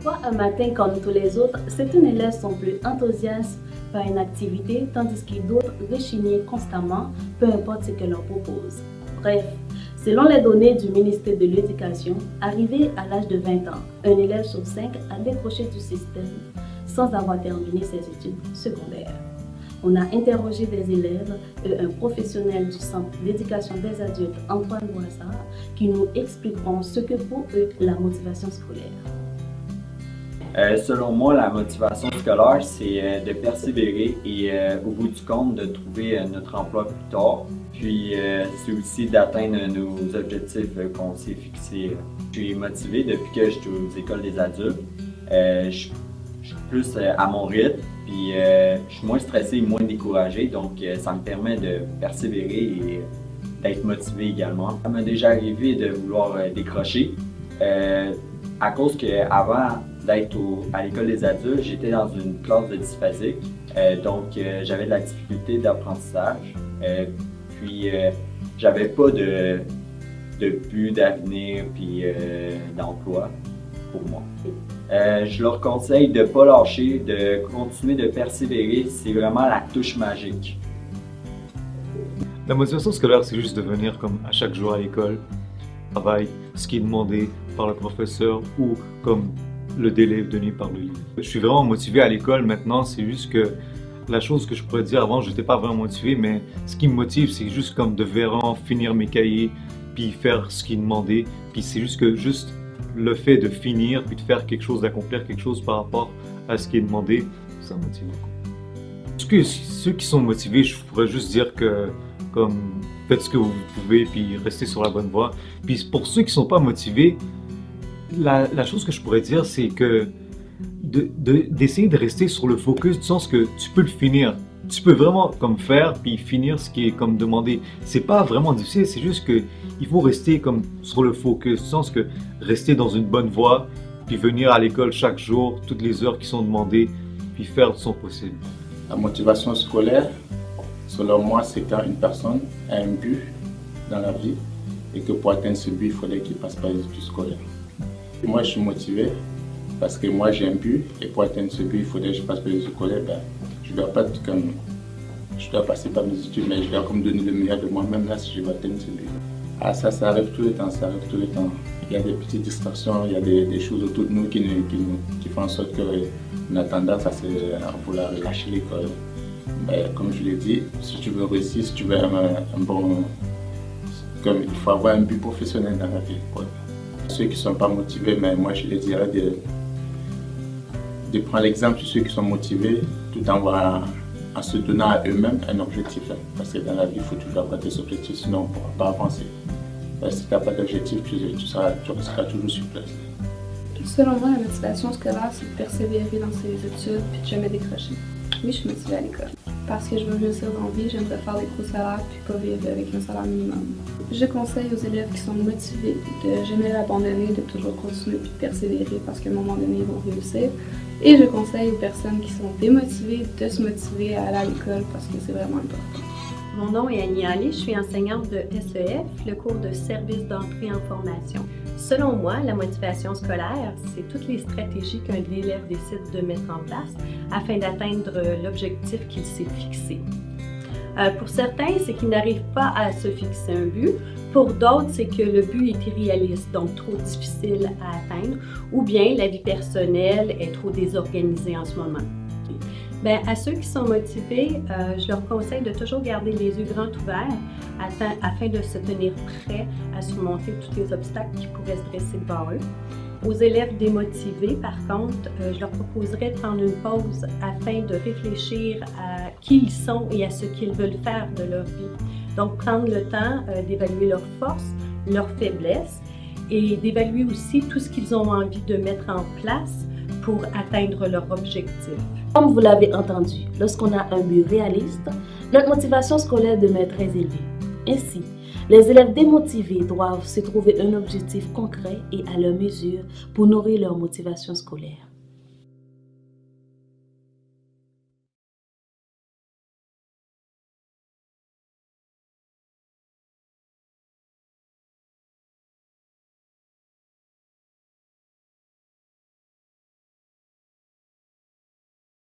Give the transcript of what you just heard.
Parfois, un matin comme tous les autres, certains élèves sont plus enthousiastes par une activité, tandis que d'autres rechignent constamment, peu importe ce que l'on propose. Bref, selon les données du ministère de l'Éducation, arrivé à l'âge de 20 ans, un élève sur 5 a décroché du système sans avoir terminé ses études secondaires. On a interrogé des élèves et un professionnel du Centre d'éducation des adultes, Antoine Boissard, qui nous expliqueront ce que pour eux la motivation scolaire. Selon moi, la motivation scolaire, c'est de persévérer et au bout du compte, de trouver notre emploi plus tard. Puis c'est aussi d'atteindre nos objectifs qu'on s'est fixés. Je suis motivé depuis que je suis aux écoles des adultes. Je suis plus à mon rythme, puis je suis moins stressé et moins découragé, donc ça me permet de persévérer et d'être motivé également. Ça m'est déjà arrivé de vouloir décrocher à cause qu'avant d'être à l'école des adultes, j'étais dans une classe de dysphasique, donc j'avais de la difficulté d'apprentissage, puis j'avais pas de but d'avenir puis d'emploi pour moi. Je leur conseille de ne pas lâcher, de continuer de persévérer, c'est vraiment la touche magique. La motivation scolaire, c'est juste de venir comme à chaque jour à l'école, travail, ce qui est demandé par le professeur ou comme le délai donné par le livre. Je suis vraiment motivé à l'école maintenant, c'est juste que la chose que je pourrais dire avant, je n'étais pas vraiment motivé, mais ce qui me motive, c'est juste comme de vraiment finir mes cahiers, puis faire ce qui est demandé, puis c'est juste que le fait de finir, puis de faire quelque chose, d'accomplir quelque chose par rapport à ce qui est demandé, ça me motive beaucoup. Ceux qui sont motivés, je pourrais juste dire que comme faites ce que vous pouvez, puis restez sur la bonne voie. Puis pour ceux qui ne sont pas motivés, la chose que je pourrais dire, c'est que d'essayer de rester sur le focus, du sens que tu peux le finir. Tu peux vraiment comme faire puis finir ce qui est comme demandé. C'est pas vraiment difficile, c'est juste que il faut rester comme sur le focus, du sens que rester dans une bonne voie, puis venir à l'école chaque jour, toutes les heures qui sont demandées, puis faire de son possible. La motivation scolaire, selon moi, c'est quand une personne a un but dans la vie et que pour atteindre ce but, il faudrait qu'il passe par les études scolaires. Et moi, je suis motivé parce que moi, j'ai un but et pour atteindre ce but, il faudrait que je passe par les études scolaires. Je dois pas comme je dois passer par mes études, mais je dois comme donner le meilleur de moi-même là si je veux atteindre ce but. Ah, ça arrive tout le temps, ça arrive tout le temps. Il y a des petites distractions, il y a des choses autour de nous qui font en sorte qu'on a tendance à vouloir lâcher l'école. Mais comme je l'ai dit, si tu veux réussir, si tu veux un bon... Comme il faut avoir un but professionnel dans la vie. Ouais. Ceux qui ne sont pas motivés, mais moi je les dirais de prendre l'exemple sur ceux qui sont motivés tout en se donnant à eux-mêmes un objectif. Parce que dans la vie, il faut toujours avoir des objectifs, sinon on ne pourra pas avancer. Si tu n'as pas d'objectif, tu resteras toujours sur place. Selon moi, la motivation scolaire, c'est de persévérer dans ses études et de jamais décrocher. Oui, je suis motivée à l'école. Parce que je veux réussir dans la vie, j'aimerais faire des gros salaires puis pas vivre avec un salaire minimum. Je conseille aux élèves qui sont motivés de jamais l'abandonner, de toujours continuer puis de persévérer parce qu'à un moment donné, ils vont réussir. Et je conseille aux personnes qui sont démotivées de se motiver à aller à l'école parce que c'est vraiment important. Mon nom est Annie Ali, je suis enseignante de SEF, le cours de service d'entrée en formation. Selon moi, la motivation scolaire, c'est toutes les stratégies qu'un élève décide de mettre en place afin d'atteindre l'objectif qu'il s'est fixé. Pour certains, c'est qu'ils n'arrivent pas à se fixer un but. Pour d'autres, c'est que le but est irréaliste, donc trop difficile à atteindre, ou bien la vie personnelle est trop désorganisée en ce moment. Bien, à ceux qui sont motivés, je leur conseille de toujours garder les yeux grands ouverts afin de se tenir prêts à surmonter tous les obstacles qui pourraient se dresser devant eux. Aux élèves démotivés, par contre, je leur proposerais de prendre une pause afin de réfléchir à qui ils sont et à ce qu'ils veulent faire de leur vie. Donc, prendre le temps d'évaluer leurs forces, leurs faiblesses et d'évaluer aussi tout ce qu'ils ont envie de mettre en place pour atteindre leur objectif. Comme vous l'avez entendu, lorsqu'on a un but réaliste, notre motivation scolaire demeure très élevée. Ainsi, les élèves démotivés doivent se trouver un objectif concret et à leur mesure pour nourrir leur motivation scolaire.